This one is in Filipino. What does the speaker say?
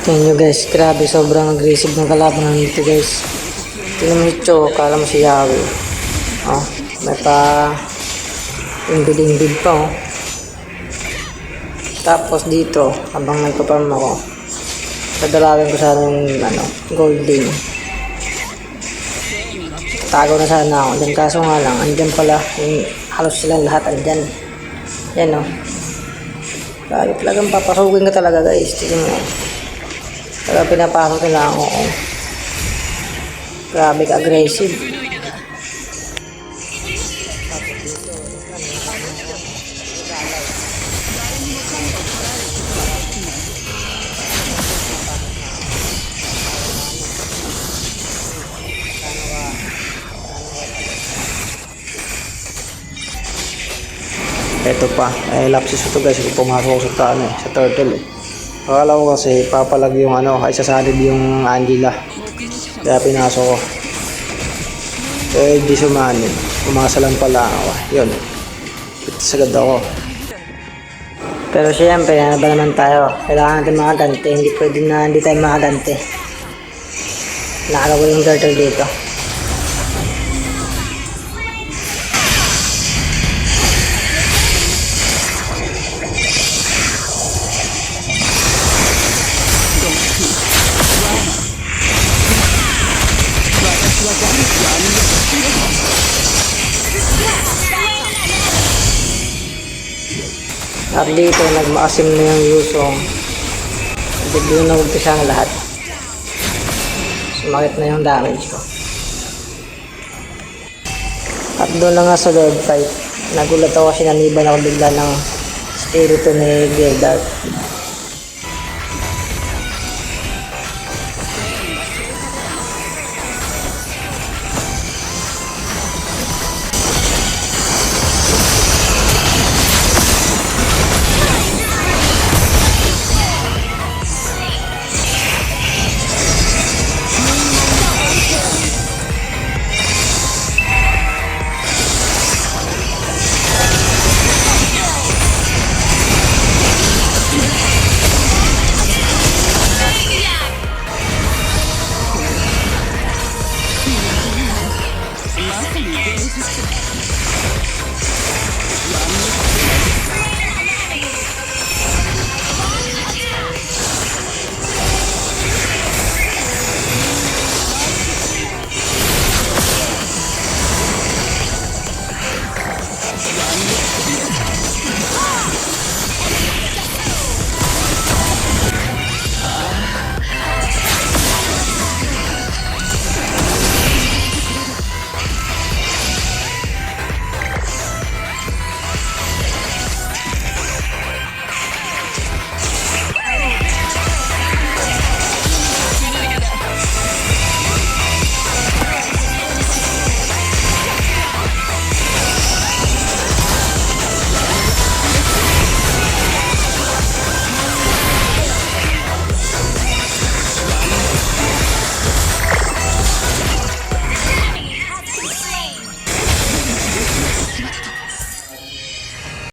Tingnan nyo guys, grabe sobrang aggressive ng kalaban nito guys. Tingnan mo si Cho, kala mo si Yawi. Oh, may pa inbid pa oh. Tapos dito, habang nagpaparm ako, dadalawin ko sana yung golden. Tago na sana ako dyan, kaso nga lang, andyan pala, yung halos silang lahat andyan. Yan o. Grabe talagang papasukin ka talaga guys. Tignan mo. Talagang pinapasok nila ako. Grabe ka aggressive. Ito pa, lapsis ito guys, pumasok ako sa turtle eh. Akala ko kasi papalag yung ay sasalid yung Angela. Kaya pinasok ko. Di sumanin. Umasa lang pala ako. Yun. Sagad ako. Pero syempre, ano ba naman tayo? Kailangan natin makagante. Hindi pwede na hindi tayo makagante. Nakalaw ko yung turtle dito. At dito, nagmaasim na yung Yusong. Doon na umpisa ang lahat. Sumakit na yung damage ko. At doon na nga sa Lord fight, nagulat ako kasi naniban ako bigla ng spirito ni Gildark.